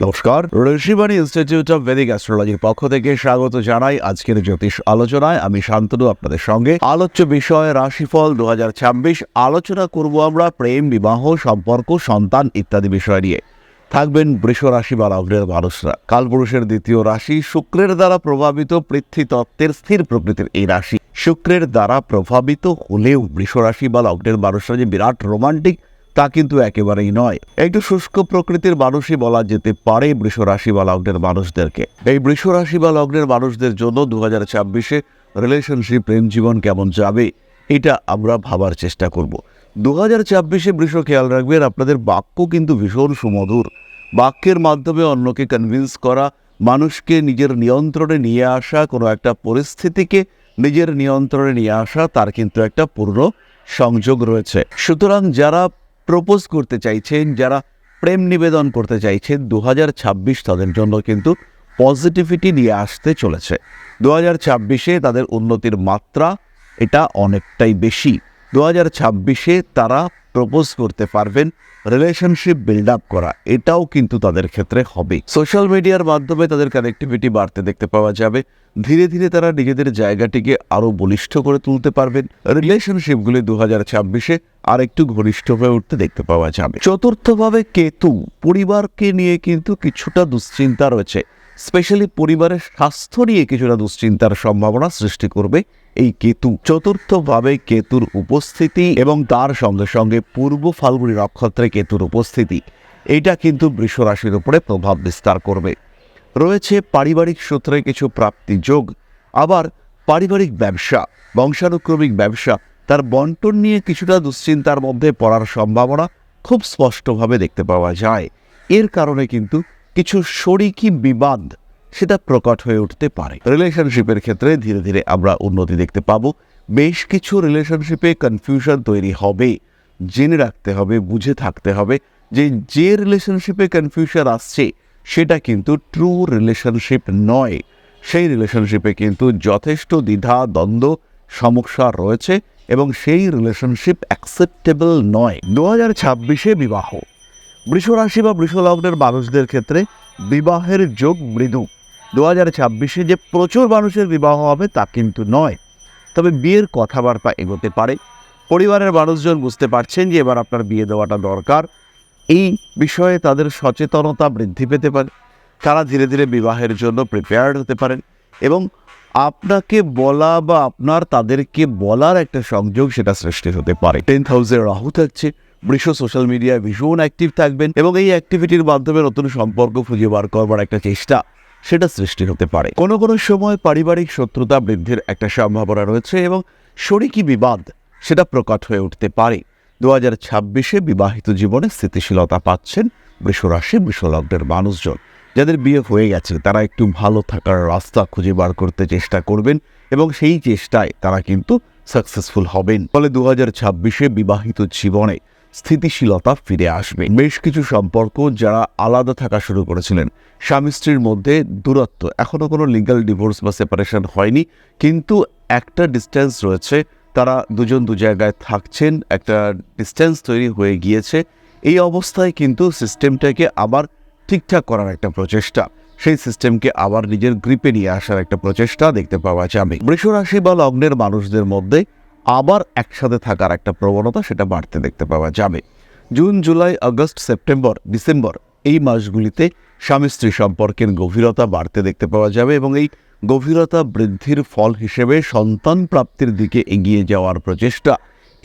নমস্কার, Rishibani institute of Vedic অ্যাস্ট্রোলজির পক্ষ থেকে স্বাগত জানাই আজকের জ্যোতিষ আলোচনায়। আমি শান্তনু আপনাদের সঙ্গে। আলোচ্য বিষয় রাশিফল 2026। আলোচনা করব আমরা প্রেম, বিবাহ, সম্পর্ক, সন্তান ইত্যাদি বিষয় নিয়ে। থাকবেন বৃষ রাশি বা লগ্নের মানুষরা। কালপুরুষের দ্বিতীয় রাশি, শুক্রের দ্বারা প্রভাবিত, পৃথ্বীতত্ত্বের স্থির প্রকৃতির এই রাশি। শুক্রের দ্বারা প্রভাবিত হলেও বৃষ রাশি বা লগ্নের মানুষরা যে বিরাট রোমান্টিক তা কিন্তু একেবারেই নয়। একটু শুষ্ক প্রকৃতির মানুষই বলা যেতে পারে বৃষ রাশি বা লগ্নের মানুষদেরকে। এই বৃষ রাশি বা লগ্নের মানুষদের জন্য 2026-এ রিলেশনশিপ, প্রেম জীবন কেমন যাবে এটা আমরা ভাবার চেষ্টা করব। 2026-এ বৃষ খেয়াল রাখবেন, আপনাদের বাক্য কিন্তু ভীষণ সুমধুর। বাক্যের মাধ্যমে অন্যকে কনভিন্স করা, মানুষকে নিজের নিয়ন্ত্রণে নিয়ে আসা, কোনো একটা পরিস্থিতিকে নিজের নিয়ন্ত্রণে নিয়ে আসা, তার কিন্তু একটা পূর্ণ সংযোগ রয়েছে। সুতরাং যারা প্রপোজ করতে চাইছেন, যারা প্রেম নিবেদন করতে চাইছেন, 2026 তাদের জন্য কিন্তু পজিটিভিটি নিয়ে আসতে চলেছে। 2026-এ তাদের উন্নতির মাত্রা এটা অনেকটাই বেশি। 2026-এ তারা প্রপোজ করতে পারবেন, রিলেশনশিপ বিল্ড আপ করা এটাও কিন্তু তাদের ক্ষেত্রে হবে। সোশ্যাল মিডিয়ার মাধ্যমে তাদের কানেক্টিভিটি বাড়তে দেখতে পাওয়া যাবে। ধীরে ধীরে তারা নিজেদের জায়গাটিকে আরও বলিষ্ঠ করে তুলতে পারবেন। রিলেশনশিপগুলি 2026-এ আর একটু ঘনিষ্ঠ হয়ে উঠতে দেখতে পাওয়া যাবে। চতুর্থভাবে কেতু, পরিবারকে নিয়ে কিন্তু কিছুটা দুশ্চিন্তা রয়েছে। স্পেশালি পরিবারের স্বাস্থ্য নিয়ে কিছুটা দুশ্চিন্তার সম্ভাবনা সৃষ্টি করবে এই কেতু। চতুর্থভাবে কেতুর উপস্থিতি এবং তার সঙ্গে সঙ্গে পূর্ব ফাল্গুনী নক্ষত্রে কেতুর উপস্থিতি এটা কিন্তু বৃষ রাশির উপরে প্রভাব বিস্তার করবে। রয়েছে পারিবারিক সূত্রে কিছু প্রাপ্তি যোগ, আবার পারিবারিক ব্যবসা, বংশানুক্রমিক ব্যবসা, তার বন্টন নিয়ে কিছুটা দুশ্চিন্তার মধ্যে পড়ার সম্ভাবনা খুব স্পষ্টভাবে দেখতে পাওয়া যায়। এর কারণে কিন্তু কিছু শরিকি বিবাদ সেটা প্রকট হয়ে উঠতে পারে। রিলেশনশিপের ক্ষেত্রে ধীরে ধীরে আমরা উন্নতি দেখতে পাবো। বেশ কিছু রিলেশনশিপে কনফিউশন তৈরি হবে। জেনে রাখতে হবে, বুঝে থাকতে হবে যে রিলেশনশিপে কনফিউশন আসছে সেটা কিন্তু ট্রু রিলেশনশিপ নয়। সেই রিলেশনশিপে কিন্তু যথেষ্ট দ্বিধা, দ্বন্দ্ব, সমস্যা রয়েছে এবং সেই রিলেশনশিপ অ্যাকসেপ্টেবল নয়। 2026-এ বিবাহ, বৃষ রাশি বা বৃষ লগ্নের মানুষদের ক্ষেত্রে বিবাহের যোগ মৃদু। 2026-এ যে প্রচুর মানুষের বিবাহ হবে তা কিন্তু নয়, তবে বিয়ের কথাবার্তা এগোতে পারে। পরিবারের মানুষজন বুঝতে পারছেন যে এবার আপনার বিয়ে দেওয়াটা দরকার। এই বিষয়ে তাদের সচেতনতা বৃদ্ধি পেতে পারে। তারা ধীরে ধীরে বিবাহের জন্য প্রিপেয়ার্ড হতে পারেন এবং আপনাকে বলা বা আপনার তাদেরকে বলার একটা সংযোগ সেটা সৃষ্টি হতে পারে। 10th হাউসে রাহু থাকছে। বৃষ সোশ্যাল মিডিয়ায় ভীষণ অ্যাক্টিভ থাকবেন এবং এই অ্যাক্টিভিটির মাধ্যমে নতুন সম্পর্ক খুঁজে বার করবার একটা চেষ্টা সেটা সৃষ্টি হতে পারে। কোনো কোনো সময় পারিবারিক শত্রুতা বৃদ্ধির একটা সম্ভাবনা রয়েছে এবং শরিকি বিবাদ সেটা প্রকট হয়ে উঠতে পারে। 2026-এ বিবাহিত জীবনে স্থিতিশীলতা পাচ্ছেন বৃষ রাশি, বৃষ লগ্নের মানুষজন। যাদের বিয়ে হয়ে গেছে তারা একটু ভালো থাকার রাস্তা খুঁজে বার করতে চেষ্টা করবেন এবং সেই চেষ্টায় তারা কিন্তু সাকসেসফুল হবেন। ফলে 2026-এ বিবাহিত জীবনে স্থিতিশীলতা ফিরে আসবে। বেশ কিছু সম্পর্ক যারা আলাদা থাকা শুরু করেছিলেন, স্বামী স্ত্রীর মধ্যে দূরত্ব, এখনও কোনো লিগ্যাল ডিভোর্স বা সেপারেশন হয়নি, কিন্তু একটা ডিস্টেন্স রয়েছে, তারা দুজন দু জায়গায় থাকছেন, একটা ডিস্টেন্স তৈরি হয়ে গিয়েছে। এই অবস্থায় কিন্তু সিস্টেমটাকে আবার ঠিকঠাক করার একটা প্রচেষ্টা, সেই সিস্টেমকে আবার নিজের গ্রিপে নিয়ে আসার একটা প্রচেষ্টা দেখতে পাওয়া যাবে। বৃষ রাশি বা লগ্নের মানুষদের মধ্যে আবার একসাথে থাকার একটা প্রবণতা সেটা বাড়তে দেখতে পাওয়া যাবে। June, July, August, September, December এই মাসগুলিতে স্বামী স্ত্রী সম্পর্কের গভীরতা বাড়তে দেখতে পাওয়া যাবে এবং এই গভীরতা বৃদ্ধির ফল হিসেবে সন্তান প্রাপ্তির দিকে এগিয়ে যাওয়ার প্রচেষ্টা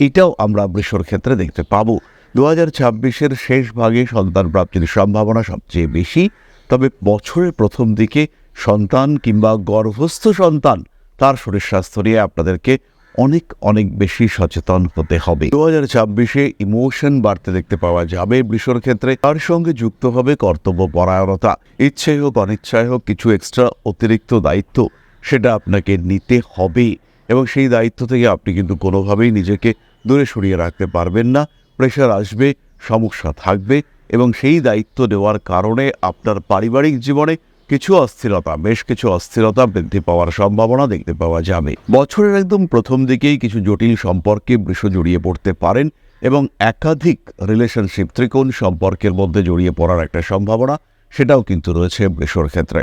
এটাও আমরা বৃষর ক্ষেত্রে দেখতে পাবো। 2026-এর শেষ ভাগে সন্তান প্রাপ্তির সম্ভাবনা সবচেয়ে বেশি, তবে বছরের প্রথম দিকে সন্তান কিংবা গর্ভস্থ সন্তান তার শরীর স্বাস্থ্য নিয়ে আপনাদেরকে অনেক অনেক বেশি সচেতন হতে হবে। 2026-এ ইমোশন বাড়তে দেখতে পাওয়া যাবে বৃষর ক্ষেত্রে। তার সঙ্গে যুক্ত হবে কর্তব্য পরায়ণতা। ইচ্ছাই হোক অনিচ্ছাই হোক কিছু এক্সট্রা অতিরিক্ত দায়িত্ব সেটা আপনাকে নিতে হবে এবং সেই দায়িত্ব থেকে আপনি কিন্তু কোনোভাবেই নিজেকে দূরে সরিয়ে রাখতে পারবেন না। প্রেশার আসবে, সমস্যা থাকবে এবং সেই দায়িত্ব নেওয়ার কারণে আপনার পারিবারিক জীবনে কিছু অস্থিরতা, বেশ কিছু অস্থিরতা বৃদ্ধি পাওয়ার সম্ভাবনা দেখতে পাওয়া যাবে। বছরের একদম প্রথম দিকেই কিছু জটিল সম্পর্কে বৃষ জড়িয়ে পড়তে পারেন এবং একাধিক রিলেশনশিপ, ত্রিকোণ সম্পর্কের মধ্যে জড়িয়ে পড়ার একটা সম্ভাবনা সেটাও কিন্তু রয়েছে বৃষর ক্ষেত্রে।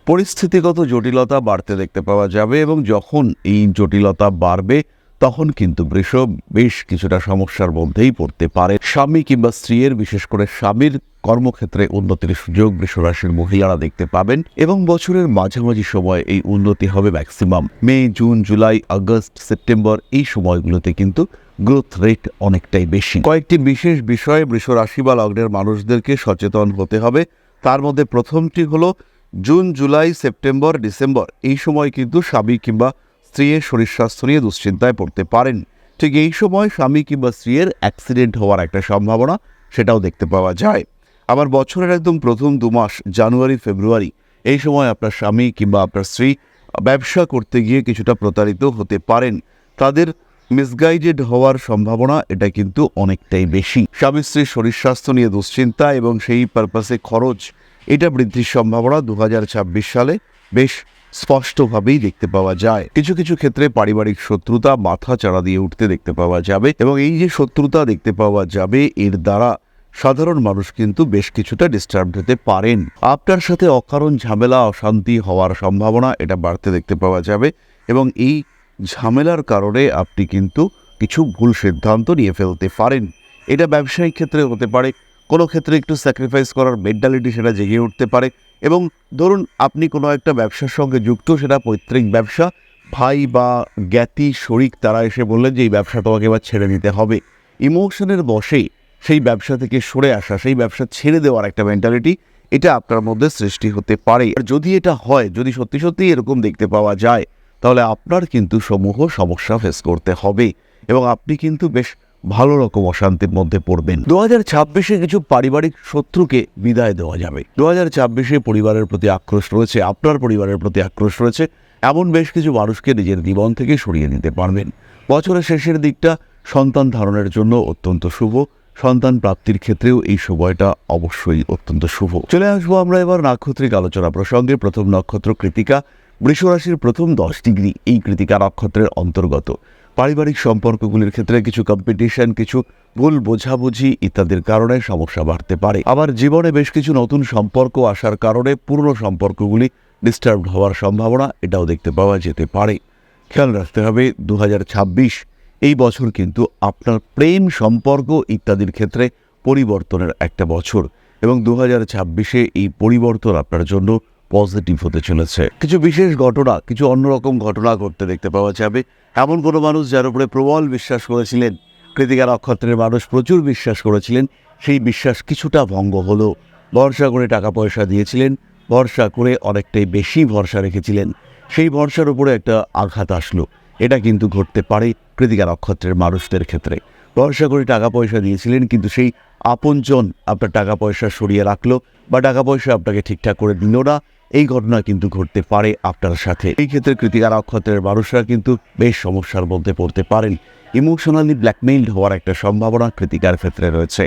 পরিস্থিতিগত জটিলতা বাড়তে দেখতে পাওয়া যাবে এবং যখন এই জটিলতা বাড়বে তখন কিন্তু বৃষ বেশ কিছুটা সমস্যার মধ্যেই পড়তে পারে। স্বামী কিংবা স্ত্রীর, বিশেষ করে স্বামীর কর্মক্ষেত্রে উন্নতির সুযোগ বৃষ রাশির মহিলারা দেখতে পাবেন এবং বছরের মাঝামাঝি সময় এই উন্নতি হবে ম্যাক্সিমাম মে, জুন, জুলাই, আগস্ট, সেপ্টেম্বর এই সময়গুলোতে কিন্তু গ্রোথ রেট অনেকটাই বেশি। কয়েকটি বিশেষ বিষয়ে বৃষ রাশি বা লগ্নের মানুষদেরকে সচেতন হতে হবে। তার মধ্যে প্রথমটি হলো জুন, জুলাই, সেপ্টেম্বর, ডিসেম্বর এই সময় কিন্তু স্বামী কিংবা স্ত্রীর শরীর স্বাস্থ্য নিয়ে দুশ্চিন্তায় পড়তে পারেন। ঠিক এই সময় স্বামী কিংবা স্ত্রীর অ্যাক্সিডেন্ট হওয়ার একটা সম্ভাবনা সেটাও দেখতে পাওয়া যায়। আবার বছরের একদম প্রথম 2 মাস জানুয়ারি, ফেব্রুয়ারি এই সময় আপনার স্বামী কিংবা আপনার স্ত্রী ব্যবসা করতে গিয়ে কিছুটা প্রতারিত হতে পারেন। তাদের মিসগাইডেড হওয়ার সম্ভাবনা এটা কিন্তু অনেকটাই বেশি। স্বামী স্ত্রীর শরীর স্বাস্থ্য নিয়ে দুশ্চিন্তা এবং সেই পারপাসে খরচ এটা বৃদ্ধির সম্ভাবনা 2026 সালে বেশ স্পষ্টভাবেই দেখতে পাওয়া যায়। কিছু কিছু ক্ষেত্রে পারিবারিক শত্রুতা মাথা চাড়া দিয়ে উঠতে দেখতে পাওয়া যাবে এবং এই যে শত্রুতা দেখতে পাওয়া যাবে এর দ্বারা সাধারণ মানুষ কিন্তু বেশ কিছুটা ডিস্টার্ব হতে পারেন। আপনার সাথে অকারণ ঝামেলা অশান্তি হওয়ার সম্ভাবনা এটা বাড়তে দেখতে পাওয়া যাবে এবং এই ঝামেলার কারণে আপনি কিন্তু কিছু ভুল সিদ্ধান্ত নিয়ে ফেলতে পারেন। এটা ব্যবসায়িক ক্ষেত্রে হতে পারে, কোনো ক্ষেত্রে একটু স্যাক্রিফাইস করার মেন্টালিটি সেটা জেগে উঠতে পারে এবং ধরুন আপনি কোনো একটা ব্যবসার সঙ্গে যুক্ত, সেটা পৈতৃক ব্যবসা, ভাই বা জ্ঞাতি শরিক তারা এসে বললেন যে এই ব্যবসা তোমাকে এবার ছেড়ে নিতে হবে। ইমোশনের বশে সেই ব্যবসা থেকে সরে আসা, সেই ব্যবসা ছেড়ে দেওয়ার একটা মেন্টালিটি এটা আপনার মধ্যে সৃষ্টি হতে পারে। আর যদি এটা হয়, যদি সত্যি সত্যি এরকম দেখতে পাওয়া যায়, তাহলে আপনার কিন্তু সমূহ সমস্যা ফেস করতে হবে এবং আপনি কিন্তু বেশ ভালো রকম অশান্তির মধ্যে পড়বেন। 2026-এ কিছু পারিবারিক শত্রুকে বিদায় দেওয়া যাবে। 2026-এ পরিবারের প্রতি আক্রোশ রয়েছে, আপনার পরিবারের প্রতি আক্রোশ রয়েছে, এমন বেশ কিছু মানুষকে নিজের জীবন থেকে সরিয়ে নিতে পারবেন। বছরের শেষের দিকটা সন্তান ধারণের জন্য অত্যন্ত শুভ। সন্তান প্রাপ্তির ক্ষেত্রেও এই সময়টা অবশ্যই অত্যন্ত শুভ। চলে আসবো আমরা এবার নাক্ষত্রিক আলোচনা প্রসঙ্গে। প্রথম নক্ষত্র কৃতিকা, বৃষ রাশির প্রথম 10 ডিগ্রি এই কৃতিকা নক্ষত্রের অন্তর্গত। পারিবারিক সম্পর্কগুলির ক্ষেত্রে কিছু কম্পিটিশন, কিছু ভুল বোঝাবুঝি ইত্যাদির কারণে সমস্যা বাড়তে পারে। আবার জীবনে বেশ কিছু নতুন সম্পর্ক আসার কারণে পুরনো সম্পর্কগুলি ডিস্টার্ব হওয়ার সম্ভাবনা এটাও দেখতে পাওয়া যেতে পারে। খেয়াল রাখতে হবে 2026 এই বছর কিন্তু আপনার প্রেম সম্পর্ক ইত্যাদির ক্ষেত্রে পরিবর্তনের একটা বছর এবং 2026-এ এই পরিবর্তন আপনার জন্য পজিটিভ হতে চলেছে। কিছু বিশেষ ঘটনা, কিছু অন্যরকম ঘটনা ঘটতে দেখতে পাওয়া যাবে। এমন কোনো মানুষ যার উপরে প্রবল বিশ্বাস করেছিলেন, কৃতিকা নক্ষত্রের মানুষ প্রচুর বিশ্বাস করেছিলেন, সেই বিশ্বাস কিছুটা ভঙ্গ হলো। ভরসা করে টাকা পয়সা দিয়েছিলেন, ভরসা করে অনেকটাই বেশি ভরসা রেখেছিলেন, সেই ভরসার উপরে একটা আঘাত আসলো। এটা কিন্তু ঘটতে পারে কৃতিকা নক্ষত্রের মানুষদের ক্ষেত্রে। ভরসা করে টাকা পয়সা দিয়েছিলেন কিন্তু সেই আপনজন আপনার টাকা পয়সা সরিয়ে রাখলো বা টাকা পয়সা আপনাকে ঠিকঠাক করে দিল না, এই ঘটনা কিন্তু ঘটতে পারে আপনার সাথে। এই ক্ষেত্রে কৃতিকা নক্ষত্রের মানুষরা কিন্তু বেশ সমস্যার মধ্যে পড়তে পারেন। ইমোশনালি ব্ল্যাকমেইলড হওয়ার একটা সম্ভাবনা কৃতিকার ক্ষেত্রে রয়েছে।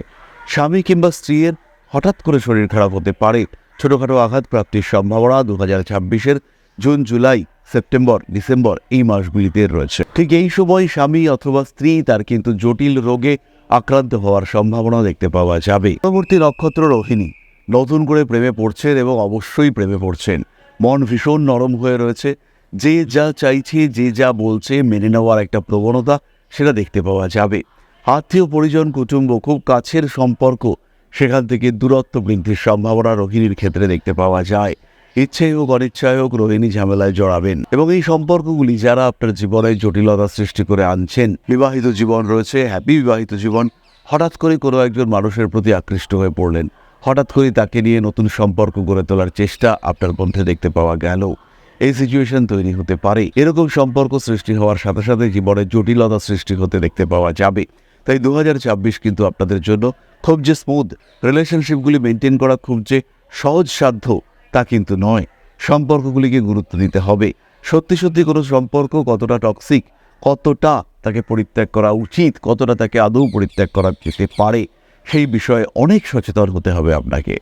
স্বামী কিংবা স্ত্রীর হঠাৎ করে শরীর খারাপ হতে পারে। ছোটোখাটো আঘাত প্রাপ্তির সম্ভাবনা 2026-এর জুন, জুলাই, সেপ্টেম্বর, ডিসেম্বর এই মাসগুলিতে রয়েছে। ঠিক এই সময় স্বামী অথবা স্ত্রী তার কিন্তু জটিল রোগে আক্রান্ত হওয়ার সম্ভাবনা দেখতে পাওয়া যাবে। পরবর্তী নক্ষত্র রোহিণী, নতুন করে প্রেমে পড়ছেন এবং অবশ্যই প্রেমে পড়ছেন। মন ভীষণ নরম হয়ে রয়েছে, যে যা চাইছে, যে যা বলছে মেনে নেওয়ার একটা প্রবণতা সেটা দেখতে পাওয়া যাবে। আত্মীয় পরিজন, কুটুম্ব, খুব কাছের সম্পর্ক, সেখান থেকে দূরত্ব বৃদ্ধির সম্ভাবনা রোহিণীর ক্ষেত্রে দেখতে পাওয়া যায়। ইচ্ছাই হোক অনিচ্ছাই হোক রোহিণী ঝামেলায় জড়াবেন এবং এই সম্পর্কগুলি যারা আপনার জীবনে জটিলতা সৃষ্টি করে আনছেন, বিবাহিত জীবন রয়েছে, হ্যাপি বিবাহিত জীবন, হঠাৎ করে কোনো একজন মানুষের প্রতি আকৃষ্ট হয়ে পড়লেন, হঠাৎ করে তাকে নিয়ে নতুন সম্পর্ক গড়ে তোলার চেষ্টা আপনার মধ্যে দেখতে পাওয়া গেল, এই সিচুয়েশন তৈরি হতে পারে। এরকম সম্পর্ক সৃষ্টি হওয়ার সাথে সাথে জীবনে জটিলতা সৃষ্টি হতে দেখতে পাওয়া যাবে। তাই 2026 কিন্তু আপনাদের জন্য খুব যে স্মুথ রিলেশনশিপগুলি মেনটেন করা খুব যে সহজসাধ্য তা কিন্তু নয়। সম্পর্কগুলিকে গুরুত্ব দিতে হবে। সত্যি সত্যি কোনো সম্পর্ক কতটা টক্সিক, কতটা তাকে পরিত্যাগ করা উচিত, কতটা তাকে আদৌ পরিত্যাগ করা যেতে পারে, সেই বিষয়ে অনেক সচেতন হতে হবে আপনাকে।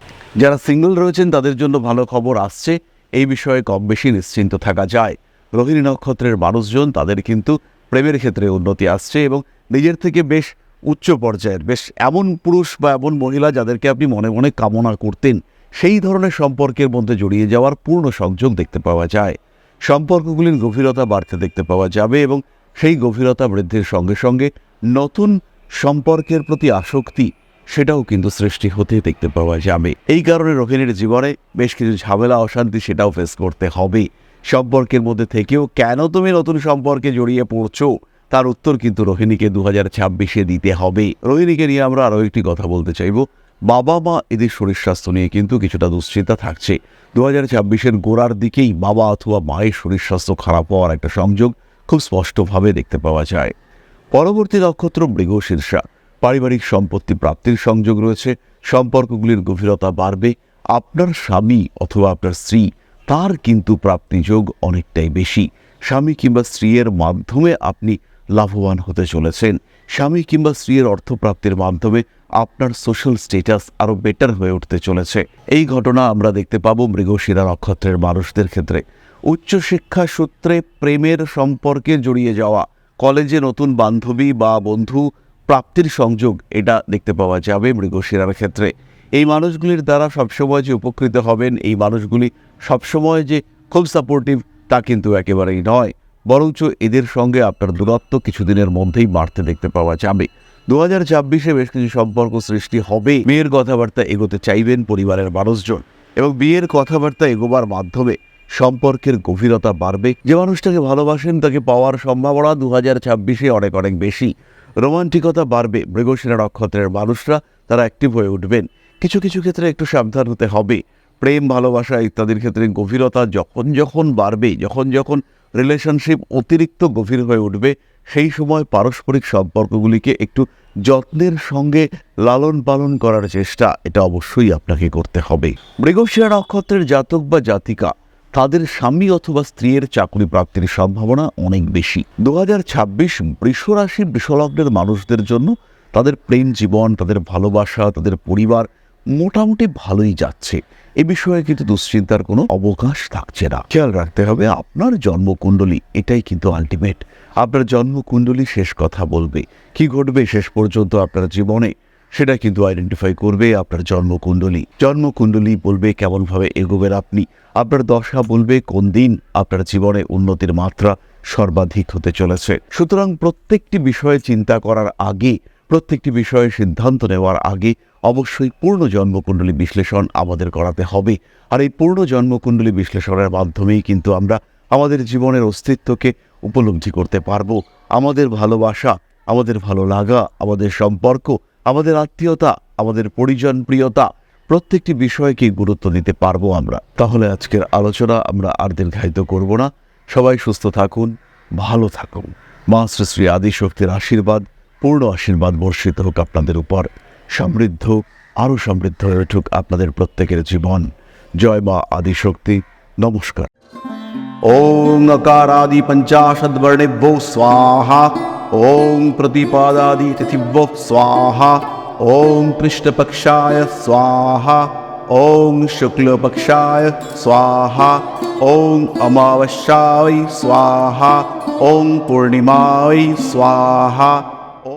যারা সিঙ্গল রয়েছেন তাদের জন্য ভালো খবর আসছে, এই বিষয়ে কম বেশি নিশ্চিন্ত থাকা যায়। রোহিণী নক্ষত্রের মানুষজন তাদের কিন্তু প্রেমের ক্ষেত্রে উন্নতি আসছে এবং নিজের থেকে বেশ উচ্চ পর্যায়ের, বেশ এমন পুরুষ বা এমন মহিলা যাদেরকে আপনি মনে মনে কামনা করতেন, সেই ধরনের সম্পর্কের মধ্যে জড়িয়ে যাওয়ার পূর্ণ সংযোগ দেখতে পাওয়া যায়। সম্পর্কগুলির গভীরতা বাড়তে দেখতে পাওয়া যাবে এবং সেই গভীরতা বৃদ্ধির সঙ্গে সঙ্গে নতুন সম্পর্কের প্রতি আসক্তি সেটাও কিন্তু সৃষ্টি হতে দেখতে পাওয়া যাবে। এই কারণে রোহিণীর জীবনে বেশ কিছু ঝামেলা অশান্তি সেটাও ফেস করতে হবে। সম্পর্কের মধ্যে থেকেও কেন তুমি নতুন সম্পর্কে জড়িয়ে পড়ছো তার উত্তর কিন্তু রোহিণীকে 2026-এ দিতে হবে। রোহিণীকে নিয়ে আমরা আরও একটি কথা বলতে চাইব। বাবা মা এদের শরীর স্বাস্থ্য নিয়ে কিন্তু কিছুটা দুশ্চিন্তা থাকছে। 2026-এর গোড়ার দিকেই বাবা অথবা মায়ের শরীর স্বাস্থ্য খারাপ হওয়ার একটা সংযোগ খুব স্পষ্টভাবে দেখতে পাওয়া যায়। পরবর্তী নক্ষত্র মৃগশীর্ষা। পারিবারিক সম্পত্তি প্রাপ্তির সংযোগ রয়েছে। সম্পর্কগুলির গভীরতা বাড়বে। আপনার স্বামী অথবা আপনার স্ত্রী তার কিন্তু প্রাপ্তিযোগ অনেকটাই বেশি। স্বামী কিংবা স্ত্রীর মাধ্যমে আপনি লাভবান হতে চলেছেন। স্বামী কিংবা স্ত্রীর অর্থপ্রাপ্তির মাধ্যমে আপনার সোশ্যাল স্ট্যাটাস আরও বেটার হয়ে উঠতে চলেছে। এই ঘটনা আমরা দেখতে পাবো মৃগশিরা নক্ষত্রের মানুষদের ক্ষেত্রে। উচ্চশিক্ষা সূত্রে প্রেমের সম্পর্কে জড়িয়ে যাওয়া, কলেজে নতুন বান্ধবী বা বন্ধু প্রাপ্তির সংযোগ এটা দেখতে পাওয়া যাবে মৃগশিরার ক্ষেত্রে। এই মানুষগুলির দ্বারা সবসময় যে উপকৃত হবেন, এই মানুষগুলি সবসময় যে খুব সাপোর্টিভ তা কিন্তু একেবারেই নয়, বরঞ্চ এদের সঙ্গে আপনার দূরত্ব কিছুদিনের মধ্যেই বাড়তে দেখতে পাওয়া যাবে। 2026-এ বেশ কিছু সম্পর্ক সৃষ্টি হবে। বিয়ের কথাবার্তা এগোতে চাইবেন পরিবারের মানুষজন এবং বিয়ের কথাবার্তা এগোবার মাধ্যমে সম্পর্কের গভীরতা বাড়বে। যে মানুষটাকে ভালোবাসেন তাকে পাওয়ার সম্ভাবনা 2026-এ অনেক অনেক বেশি। রোমান্টিকতা বাড়বে। মৃগশিরা নক্ষত্রের মানুষরা তারা অ্যাক্টিভ হয়ে উঠবেন। কিছু কিছু ক্ষেত্রে একটু সাবধান হতে হবে। প্রেম ভালোবাসা ইত্যাদির ক্ষেত্রে গভীরতা যখন যখন বাড়বে, যখন যখন রিলেশনশিপ অতিরিক্ত গভীর হয়ে উঠবে, সেই সময় পারস্পরিক সম্পর্কগুলিকে একটু যত্নের সঙ্গে লালন পালন করার চেষ্টা এটা অবশ্যই আপনাকে করতে হবে। মৃগশিরা নক্ষত্রের জাতক বা জাতিকা তাদের স্বামী অথবা স্ত্রীর চাকরি প্রাপ্তির সম্ভাবনা অনেক বেশি। 2026 বৃষরাশি বৃষলগ্নের মানুষদের জন্য তাদের প্রেম জীবন, তাদের ভালোবাসা, তাদের পরিবার মোটামুটি ভালোই যাচ্ছে। এ বিষয়ে কিন্তু দুশ্চিন্তার কোনো অবকাশ থাকছে না। খেয়াল রাখতে হবে আপনার জন্মকুণ্ডলী, এটাই কিন্তু আলটিমেট। আপনার জন্মকুণ্ডলী শেষ কথা বলবে। কি ঘটবে শেষ পর্যন্ত আপনার জীবনে সেটা কিন্তু আইডেন্টিফাই করবে আপনার জন্মকুণ্ডলী। জন্মকুণ্ডলী বলবে কেমনভাবে এগোবেন আপনি। আপনার দশা বলবে কোন দিন আপনার জীবনে উন্নতির মাত্রা সর্বাধিক হতে চলেছে। সুতরাং প্রত্যেকটি বিষয়ে চিন্তা করার আগে, প্রত্যেকটি বিষয়ে সিদ্ধান্ত নেওয়ার আগে অবশ্যই পূর্ণ জন্মকুণ্ডলী বিশ্লেষণ আমাদের করাতে হবে। আর এই পূর্ণ জন্মকুণ্ডলী বিশ্লেষণের মাধ্যমেই কিন্তু আমরা আমাদের জীবনের অস্তিত্বকে উপলব্ধি করতে পারবো। আমাদের ভালোবাসা, আমাদের ভালো লাগা, আমাদের সম্পর্ক, আমাদের আত্মীয়তা, আমাদের পরিজন প্রিয়তা প্রত্যেকটি বিষয়কে গুরুত্ব দিতে পারবো আমরা। তাহলে আজকের আলোচনা আমরা আর দীর্ঘায়িত করব না। সবাই সুস্থ থাকুন, ভালো থাকুন। মা শ্রী শ্রী আদিশক্তির আশীর্বাদ, পূর্ণ আশীর্বাদ বর্ষিত হোক আপনাদের উপর। সমৃদ্ধ, আরও সমৃদ্ধ হয়ে উঠুক আপনাদের প্রত্যেকের জীবন। জয় মা আদিশক্তি। নমস্কার। ওং अकारादि पंचाशद्वर्णेभ्यो स्वाहा। ओं प्रतिपादादि तिथिभ्यो स्वाहा। ओं कृष्णपक्षाय स्वाहा। ओं शुक्लपक्षाय स्वाहा। ओं अमावस्याय स्वाहा। ओं पूर्णिमाय स्वाहा।